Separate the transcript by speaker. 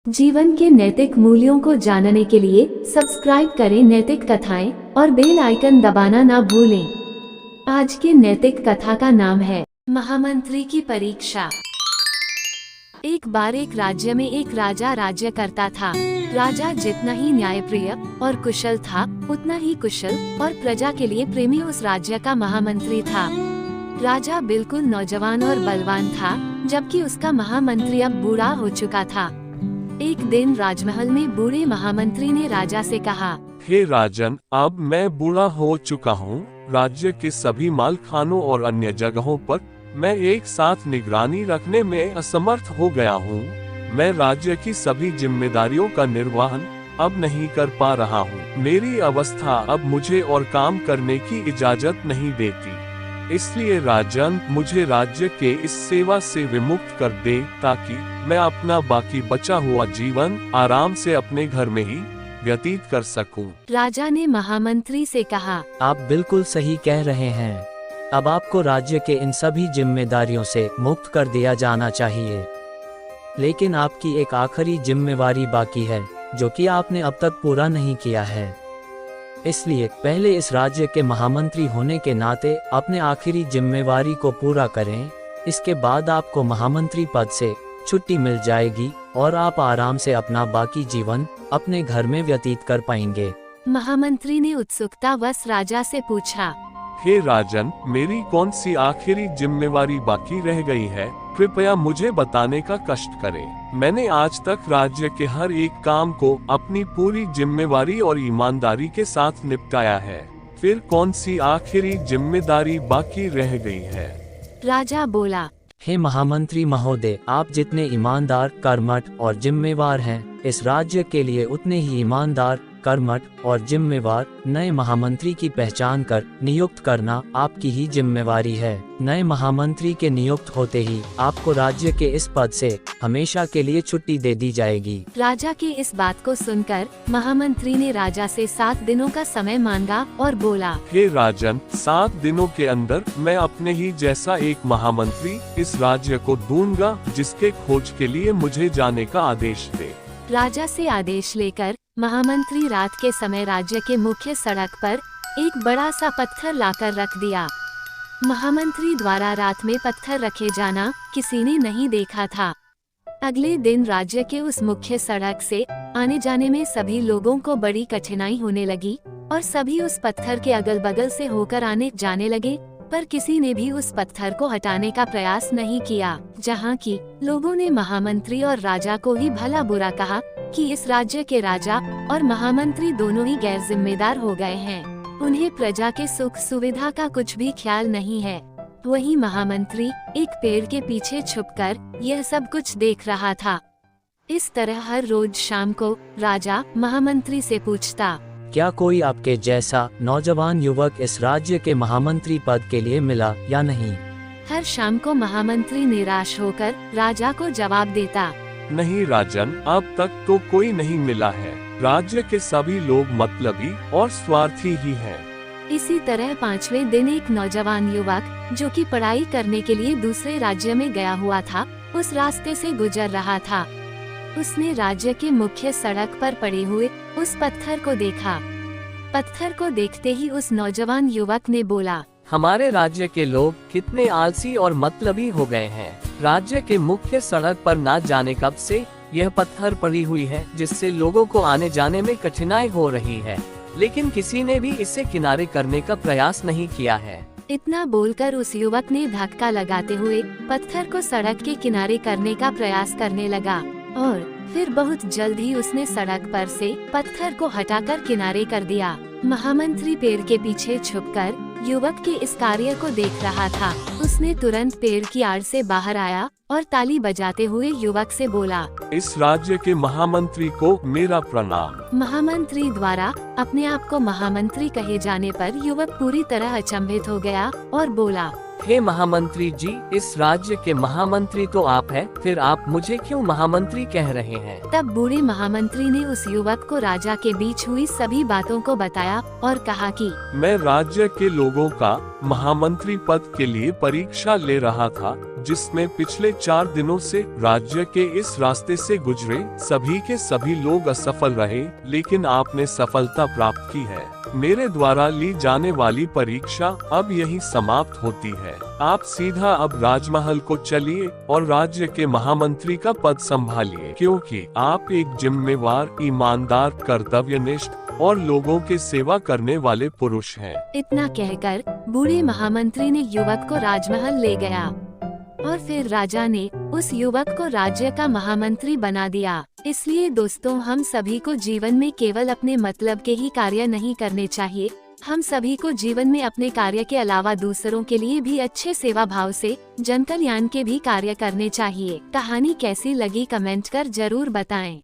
Speaker 1: जीवन के नैतिक मूल्यों को जानने के लिए सब्सक्राइब करें नैतिक कथाएं और बेल आइकन दबाना ना भूलें। आज की नैतिक कथा का नाम है महामंत्री की परीक्षा। एक बार एक राज्य में एक राजा राज्य करता था। राजा जितना ही न्यायप्रिय और कुशल था, उतना ही कुशल और प्रजा के लिए प्रेमी उस राज्य का महामंत्री था। राजा बिल्कुल नौजवान और बलवान था, जबकि उसका महामंत्री अब बूढ़ा हो चुका था। एक दिन राजमहल में बूढ़े महामंत्री ने राजा से कहा,
Speaker 2: हे राजन, अब मैं बूढ़ा हो चुका हूँ। राज्य के सभी मालखानों और अन्य जगहों पर मैं एक साथ निगरानी रखने में असमर्थ हो गया हूँ। मैं राज्य की सभी जिम्मेदारियों का निर्वहन अब नहीं कर पा रहा हूँ। मेरी अवस्था अब मुझे और काम करने की इजाजत नहीं देती। इसलिए राजन, मुझे राज्य के इस सेवा से विमुक्त कर दे, ताकि मैं अपना बाकी बचा हुआ जीवन आराम से अपने घर में ही व्यतीत कर सकूं।
Speaker 1: राजा ने महामंत्री से कहा,
Speaker 3: आप बिल्कुल सही कह रहे हैं। अब आपको राज्य के इन सभी जिम्मेदारियों से मुक्त कर दिया जाना चाहिए। लेकिन आपकी एक आखिरी जिम्मेवारी बाकी है, जो कि आपने अब तक पूरा नहीं किया है। इसलिए पहले इस राज्य के महामंत्री होने के नाते अपने आखिरी जिम्मेवारी को पूरा करें। इसके बाद आपको महामंत्री पद से छुट्टी मिल जाएगी और आप आराम से अपना बाकी जीवन अपने घर में व्यतीत कर पाएंगे।
Speaker 1: महामंत्री ने उत्सुकतावश राजा से पूछा,
Speaker 2: हे राजन, मेरी कौन सी आखिरी जिम्मेवारी बाकी रह गई है? कृपया मुझे बताने का कष्ट करें। मैंने आज तक राज्य के हर एक काम को अपनी पूरी जिम्मेवारी और ईमानदारी के साथ निपटाया है। फिर कौन सी आखिरी जिम्मेदारी बाकी रह गई है?
Speaker 1: राजा बोला,
Speaker 3: हे महामंत्री महोदय, आप जितने ईमानदार, कर्मठ और जिम्मेवार हैं, इस राज्य के लिए उतने ही ईमानदार, कर्मठ और जिम्मेवार नए महामंत्री की पहचान कर नियुक्त करना आपकी ही जिम्मेवारी है। नए महामंत्री के नियुक्त होते ही आपको राज्य के इस पद से हमेशा के लिए छुट्टी दे दी जाएगी।
Speaker 1: राजा की इस बात को सुनकर महामंत्री ने राजा से 7 दिनों का समय मांगा और बोला,
Speaker 2: हे राजन, 7 दिनों के अंदर मैं अपने ही जैसा एक महामंत्री इस राज्य को ढूंढूंगा, जिसके खोज के लिए मुझे जाने का आदेश दे।
Speaker 1: राजा से आदेश लेकर महामंत्री रात के समय राज्य के मुख्य सड़क पर एक बड़ा सा पत्थर लाकर रख दिया। महामंत्री द्वारा रात में पत्थर रखे जाना किसी ने नहीं देखा था। अगले दिन राज्य के उस मुख्य सड़क से आने जाने में सभी लोगों को बड़ी कठिनाई होने लगी और सभी उस पत्थर के अगल बगल से होकर आने जाने लगे, पर किसी ने भी उस पत्थर को हटाने का प्रयास नहीं किया। जहाँ की लोगों ने महामंत्री और राजा को ही भला बुरा कहा कि इस राज्य के राजा और महामंत्री दोनों ही गैर जिम्मेदार हो गए हैं। उन्हें प्रजा के सुख सुविधा का कुछ भी ख्याल नहीं है। वही महामंत्री एक पेड़ के पीछे छुपकर यह सब कुछ देख रहा था। इस तरह हर रोज शाम को राजा महामंत्री से पूछता,
Speaker 3: क्या कोई आपके जैसा नौजवान युवक इस राज्य के महामंत्री पद के लिए मिला या नहीं?
Speaker 1: हर शाम को महामंत्री निराश होकर राजा को जवाब देता,
Speaker 2: नहीं राजन, अब तक तो कोई नहीं मिला है। राज्य के सभी लोग मतलबी और स्वार्थी ही हैं।
Speaker 1: इसी तरह 5वें दिन एक नौजवान युवक, जो कि पढ़ाई करने के लिए दूसरे राज्य में गया हुआ था, उस रास्ते से गुजर रहा था। उसने राज्य के मुख्य सड़क पर पड़े हुए उस पत्थर को देखा। पत्थर को देखते ही उस नौजवान युवक ने बोला,
Speaker 4: हमारे राज्य के लोग कितने आलसी और मतलबी हो गए हैं। राज्य के मुख्य सड़क पर न जाने कब से यह पत्थर पड़ी हुई है, जिससे लोगों को आने जाने में कठिनाई हो रही है, लेकिन किसी ने भी इसे किनारे करने का प्रयास नहीं किया है।
Speaker 1: इतना बोलकर उस युवक ने धक्का लगाते हुए पत्थर को सड़क के किनारे करने का प्रयास करने लगा और फिर बहुत जल्द ही उसने सड़क पर से पत्थर को हटाकर किनारे कर दिया। महामंत्री पेड़ के पीछे छुपकर युवक के इस कार्य को देख रहा था। उसने तुरंत पेड़ की आड़ से बाहर आया और ताली बजाते हुए युवक से बोला,
Speaker 2: इस राज्य के महामंत्री को मेरा प्रणाम।
Speaker 1: महामंत्री द्वारा अपने आप को महामंत्री कहे जाने पर युवक पूरी तरह अचंभित हो गया और बोला,
Speaker 4: हे महामंत्री जी, इस राज्य के महामंत्री तो आप हैं, फिर आप मुझे क्यों महामंत्री कह रहे हैं?
Speaker 1: तब बूढ़े महामंत्री ने उस युवक को राजा के बीच हुई सभी बातों को बताया और कहा कि
Speaker 2: मैं राज्य के लोगों का महामंत्री पद के लिए परीक्षा ले रहा था, जिसमें पिछले 4 दिनों से राज्य के इस रास्ते से गुजरे सभी के सभी लोग असफल रहे, लेकिन आपने सफलता प्राप्त की है। मेरे द्वारा ली जाने वाली परीक्षा अब यही समाप्त होती है। आप सीधा अब राजमहल को चलिए और राज्य के महामंत्री का पद संभालिए, क्योंकि आप एक जिम्मेवार, ईमानदार, कर्तव्यनिष्ठ और लोगों के सेवा करने वाले पुरुष हैं।
Speaker 1: इतना कहकर बूढ़े महामंत्री ने युवक को राजमहल ले गया और फिर राजा ने उस युवक को राज्य का महामंत्री बना दिया। इसलिए दोस्तों, हम सभी को जीवन में केवल अपने मतलब के ही कार्य नहीं करने चाहिए। हम सभी को जीवन में अपने कार्य के अलावा दूसरों के लिए भी अच्छे सेवा भाव से जन कल्याण के भी कार्य करने चाहिए। कहानी कैसी लगी कमेंट कर जरूर बताएं।